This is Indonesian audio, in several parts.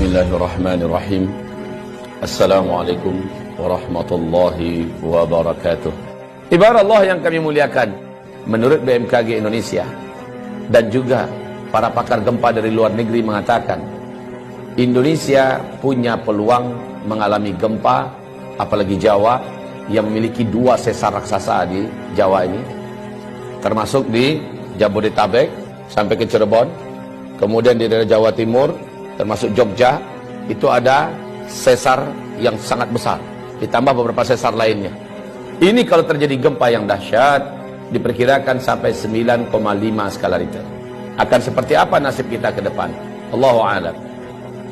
Bismillahirrahmanirrahim. Assalamualaikum warahmatullahi wabarakatuh. Ibarat Allah yang kami muliakan, menurut BMKG Indonesia dan juga para pakar gempa dari luar negeri mengatakan Indonesia punya peluang mengalami gempa, apalagi Jawa yang memiliki 2 sesar raksasa di Jawa ini, termasuk di Jabodetabek sampai ke Cirebon, kemudian di daerah Jawa Timur termasuk Jogja, itu ada sesar yang sangat besar, ditambah beberapa sesar lainnya. Ini kalau terjadi gempa yang dahsyat, diperkirakan sampai 9,5 skala Richter. Akan seperti apa nasib kita ke depan? Allahu a'lam.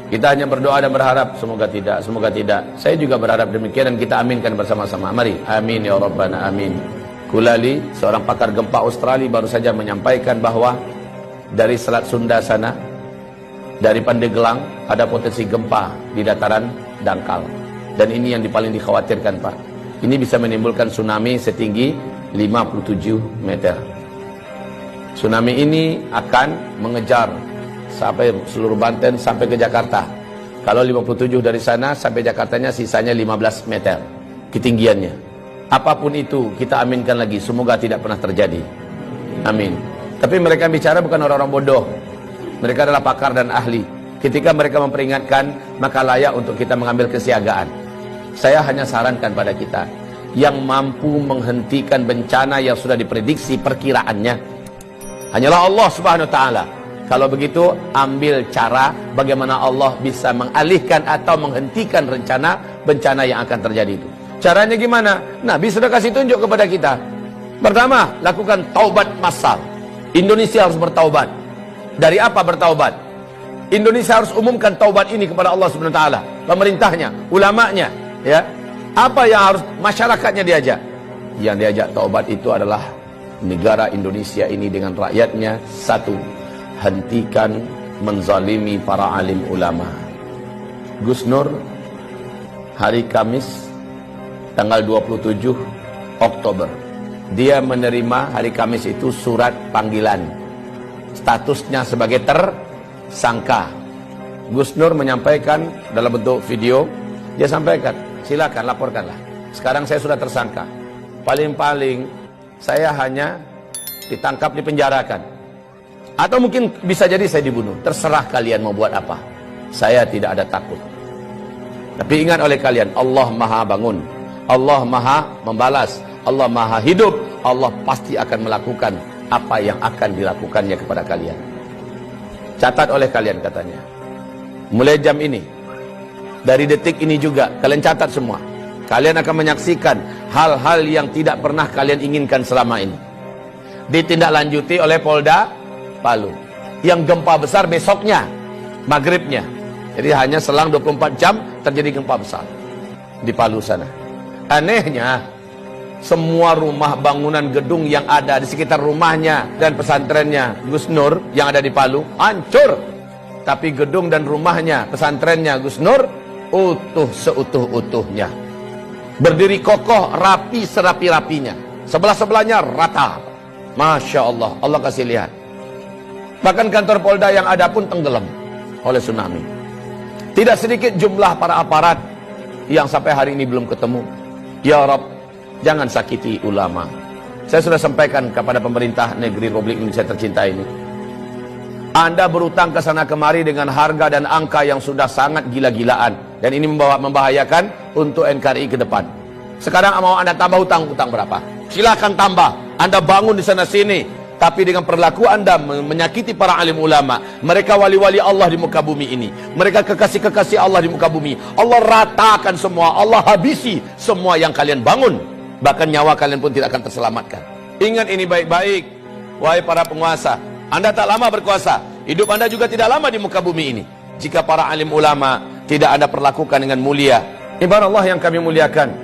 Kita hanya berdoa dan berharap semoga tidak, semoga tidak. Saya juga berharap demikian dan kita aminkan bersama-sama. Mari, amin ya rabbana amin. Kulali, seorang pakar gempa Australia, baru saja menyampaikan bahwa dari Selat Sunda sana, dari Pandeglang, ada potensi gempa di dataran dangkal. Dan ini yang paling dikhawatirkan, Pak. Ini bisa menimbulkan tsunami setinggi 57 meter. Tsunami ini akan mengejar sampai seluruh Banten sampai ke Jakarta. Kalau 57 dari sana sampai Jakartanya sisanya 15 meter ketinggiannya. Apapun itu kita aminkan lagi, semoga tidak pernah terjadi. Amin. Tapi mereka bicara bukan orang-orang bodoh. Mereka adalah pakar dan ahli. Ketika mereka memperingatkan, maka layak untuk kita mengambil kesiagaan. Saya hanya sarankan pada kita yang mampu menghentikan bencana yang sudah diprediksi perkiraannya hanyalah Allah Subhanahu wa taala. Kalau begitu, ambil cara bagaimana Allah bisa mengalihkan atau menghentikan rencana bencana yang akan terjadi itu. Caranya gimana? Nabi sudah kasih tunjuk kepada kita. Pertama, lakukan taubat massal. Indonesia harus bertaubat. Dari apa bertaubat? Indonesia harus umumkan taubat ini kepada Allah Subhanahu wa taala, pemerintahnya, ulamanya, ya. Apa yang harus masyarakatnya diajak? Yang diajak taubat itu adalah negara Indonesia ini dengan rakyatnya. Satu, hentikan menzalimi para alim ulama. Gus Nur hari Kamis tanggal 27 Oktober, dia menerima hari Kamis itu surat panggilan, statusnya sebagai tersangka. Gus Nur menyampaikan dalam bentuk video, dia sampaikan, silakan laporkanlah. Sekarang saya sudah tersangka. Paling-paling saya hanya ditangkap, dipenjarakan. Atau mungkin bisa jadi saya dibunuh. Terserah kalian mau buat apa. Saya tidak ada takut. Tapi ingat oleh kalian, Allah Maha bangun. Allah Maha membalas. Allah Maha hidup. Allah pasti akan melakukan apa yang akan dilakukannya kepada kalian. Catat oleh kalian katanya. Mulai jam ini, dari detik ini juga, kalian catat semua. Kalian akan menyaksikan hal-hal yang tidak pernah kalian inginkan selama ini. Ditindaklanjuti oleh Polda Palu. Yang gempa besar besoknya, maghribnya. Jadi hanya selang 24 jam terjadi gempa besar di Palu sana. Anehnya, semua rumah bangunan gedung yang ada di sekitar rumahnya dan pesantrennya Gus Nur yang ada di Palu hancur. Tapi gedung dan rumahnya, pesantrennya Gus Nur utuh seutuh-utuhnya. Berdiri kokoh, rapi serapi-rapinya. Sebelah-sebelahnya rata. Masya Allah, Allah kasih lihat. Bahkan kantor Polda yang ada pun tenggelam oleh tsunami. Tidak sedikit jumlah para aparat yang sampai hari ini belum ketemu. Ya Rabb, jangan sakiti ulama. Saya sudah sampaikan kepada pemerintah negeri Republik Indonesia tercinta ini. Anda berutang ke sana kemari dengan harga dan angka yang sudah sangat gila-gilaan. Dan ini membahayakan untuk NKRI ke depan. Sekarang mau Anda tambah utang berapa? Silakan tambah. Anda bangun di sana sini. Tapi dengan perilaku Anda menyakiti para alim ulama. Mereka wali-wali Allah di muka bumi ini. Mereka kekasih-kekasih Allah di muka bumi. Allah ratakan semua. Allah habisi semua yang kalian bangun. Bahkan nyawa kalian pun tidak akan terselamatkan. Ingat ini baik-baik, wahai para penguasa. Anda tak lama berkuasa, hidup Anda juga tidak lama di muka bumi ini. Jika para alim ulama tidak Anda perlakukan dengan mulia. Ibarat Allah yang kami muliakan,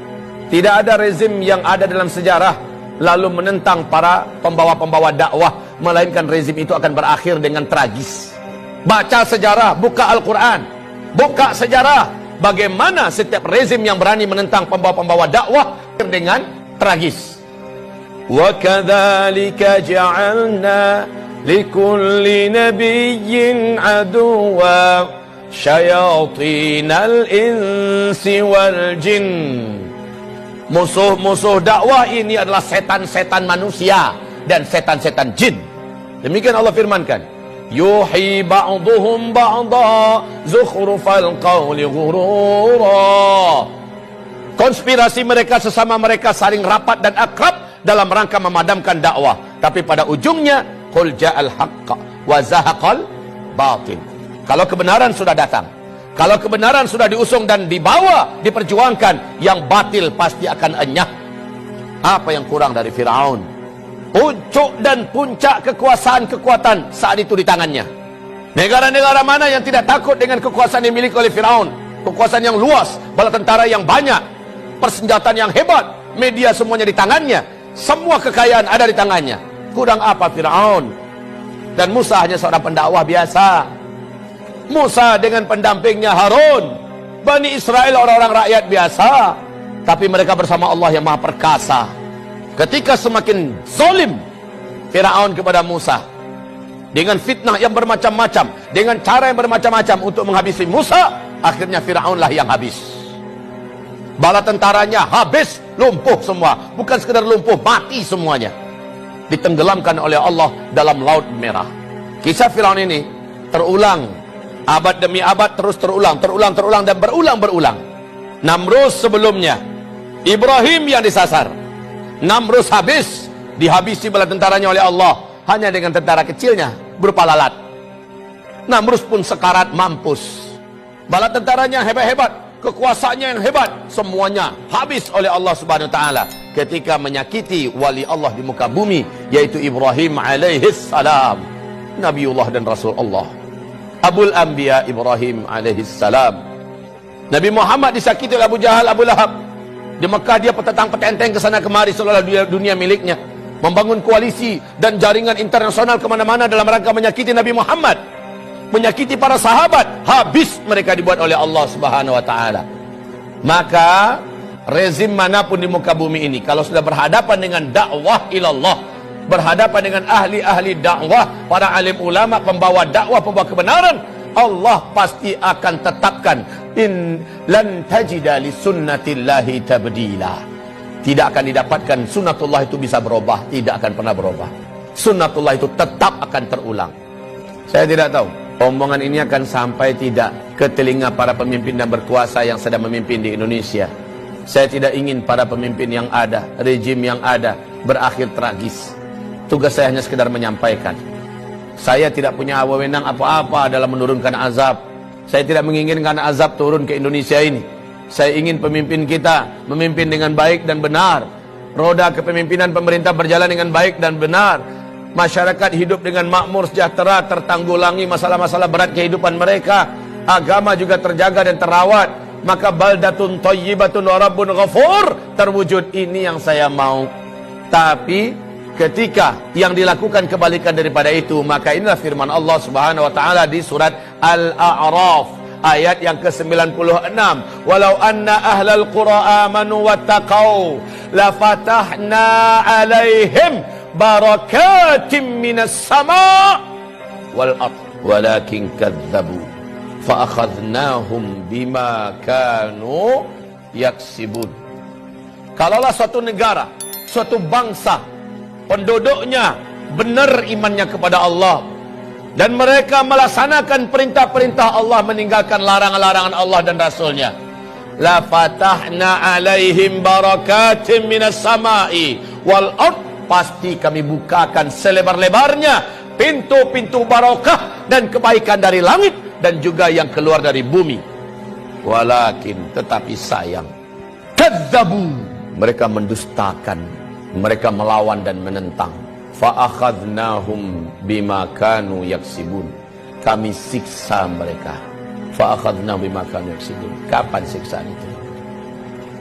tidak ada rezim yang ada dalam sejarah lalu menentang para pembawa-pembawa dakwah, melainkan rezim itu akan berakhir dengan tragis. Baca sejarah, buka Al-Quran, buka sejarah bagaimana setiap rezim yang berani menentang pembawa-pembawa dakwah dengan tragis. Wa kadzalika ja'alna likulli nabiyyin aduwa syayatinal insi wal jin. Musuh-musuh dakwah ini adalah setan-setan manusia dan setan-setan jin. Demikian Allah firmankan, yuhi ba'duhum ba'da zukhrufal qawli ghurura. Konspirasi mereka sesama mereka saling rapat dan akrab dalam rangka memadamkan dakwah, tapi pada ujungnya qul ja'al haqqa wa zahaqal batil. Kalau kebenaran sudah datang, kalau kebenaran sudah diusung dan dibawa, diperjuangkan, yang batil pasti akan enyah. Apa yang kurang dari Firaun? Puncak dan puncak kekuasaan kekuatan saat itu di tangannya. Negara-negara mana yang tidak takut dengan kekuasaan yang dimiliki oleh Firaun? Kekuasaan yang luas, bala tentara yang banyak, persenjataan yang hebat, media semuanya di tangannya, semua kekayaan ada di tangannya. Kurang apa Firaun? Dan Musa hanya seorang pendakwah biasa. Musa dengan pendampingnya Harun, Bani Israel orang-orang rakyat biasa, tapi mereka bersama Allah yang Maha Perkasa. Ketika semakin zalim Firaun kepada Musa dengan fitnah yang bermacam-macam, dengan cara yang bermacam-macam untuk menghabisi Musa, akhirnya Firaunlah yang habis. Bala tentaranya habis, lumpuh semua. Bukan sekedar lumpuh, mati semuanya. Ditenggelamkan oleh Allah dalam Laut Merah. Kisah Firaun ini terulang abad demi abad, terus terulang dan berulang. Namrus sebelumnya, Ibrahim yang disasar. Namrus habis, dihabisi bala tentaranya oleh Allah hanya dengan tentara kecilnya berupa lalat. Namrus pun sekarat mampus. Bala tentaranya hebat-hebat, kekuasaannya yang hebat, semuanya habis oleh Allah Subhanahu wa taala ketika menyakiti wali Allah di muka bumi, yaitu Ibrahim alaihis salam, Nabiullah dan Rasul Allah, Abul Anbiya Ibrahim alaihis salam. Nabi Muhammad disakiti oleh Abu Jahal, Abu Lahab. Di Mekah dia petentang-petenteng ke sana kemari seolah-olah dunia miliknya, membangun koalisi dan jaringan internasional kemana-mana dalam rangka menyakiti Nabi Muhammad, menyakiti para sahabat. Habis mereka dibuat oleh Allah Subhanahu wa taala. Maka rezim manapun di muka bumi ini, kalau sudah berhadapan dengan dakwah ilallah, berhadapan dengan ahli-ahli dakwah, para alim ulama, pembawa dakwah, pembawa kebenaran, Allah pasti akan tetapkan in lan tajida li sunnatillahi tabdila. Tidak akan didapatkan sunnatullah itu bisa berubah, tidak akan pernah berubah. Sunnatullah itu tetap akan terulang. Saya tidak tahu omongan ini akan sampai tidak ke telinga para pemimpin dan berkuasa yang sedang memimpin di Indonesia. Saya tidak ingin para pemimpin yang ada, rejim yang ada berakhir tragis. Tugas saya hanya sekedar menyampaikan. Saya tidak punya wewenang apa-apa dalam menurunkan azab. Saya tidak menginginkan azab turun ke Indonesia ini. Saya ingin pemimpin kita memimpin dengan baik dan benar. Roda kepemimpinan pemerintah berjalan dengan baik dan benar. Masyarakat hidup dengan makmur, sejahtera, tertanggulangi masalah-masalah berat kehidupan mereka. Agama juga terjaga dan terawat. Maka baldatun thayyibatun wa rabbun ghafur terwujud. Ini yang saya mau. Tapi ketika yang dilakukan kebalikan daripada itu, maka inilah firman Allah Subhanahu wa taala di surat Al-A'raf ayat yang ke-96. Walau anna ahlal qura amanu wattaqau la fatahna alaihim barakatim minas sama' wal ard walakin kadzabu fa akhadnahum bima kanu yaksibun. Kalaulah suatu negara, suatu bangsa, penduduknya benar imannya kepada Allah dan mereka melaksanakan perintah-perintah Allah, meninggalkan larangan-larangan Allah dan Rasulnya, la fatahna alaihim barakatim minas sama'i wal ard, pasti kami bukakan selebar-lebarnya pintu-pintu barakah dan kebaikan dari langit dan juga yang keluar dari bumi. Walakin, tetapi sayang, kadzabu, mereka mendustakan, mereka melawan dan menentang. Fa akhadnahum bima kanu yaksibun, kami siksa mereka. Fa akhadnahum bima kanu yaksibun. Kapan siksaan itu?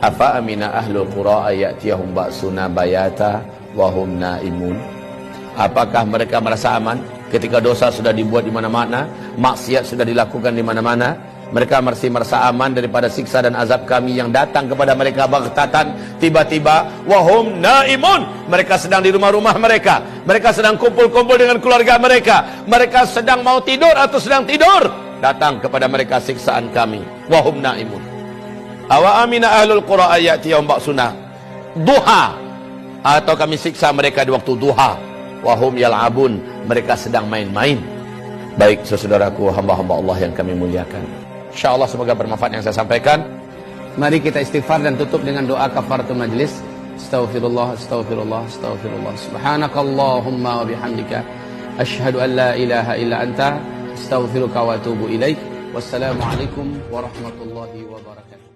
Afa amina ahlul qura ayatiyahum ba'suna bayata wa hum naimun. Apakah mereka merasa aman ketika dosa sudah dibuat di mana-mana, maksiat sudah dilakukan di mana-mana? Mereka masih merasa aman daripada siksa dan azab kami yang datang kepada mereka baghtatan, tiba-tiba. Wahum naimun, mereka sedang di rumah-rumah mereka, mereka sedang kumpul-kumpul dengan keluarga mereka, mereka sedang mau tidur atau sedang tidur, datang kepada mereka siksaan kami wahum naimun. Awa amina ahlul qura ayati yaum ba'suna duha, atau kami siksa mereka di waktu duha wahum yal'abun, mereka sedang main-main. Baik saudaraku, hamba-hamba Allah yang kami muliakan, insyaallah semoga bermanfaat yang saya sampaikan. Mari kita istighfar dan tutup dengan doa kafaratul majlis. Astaghfirullah, astaghfirullah, astaghfirullah. Subhanakallahumma wa bihamdika asyhadu an la ilaha illa anta astaghfiruka wa atubu ilaik. Wassalamualaikum warahmatullahi wabarakatuh.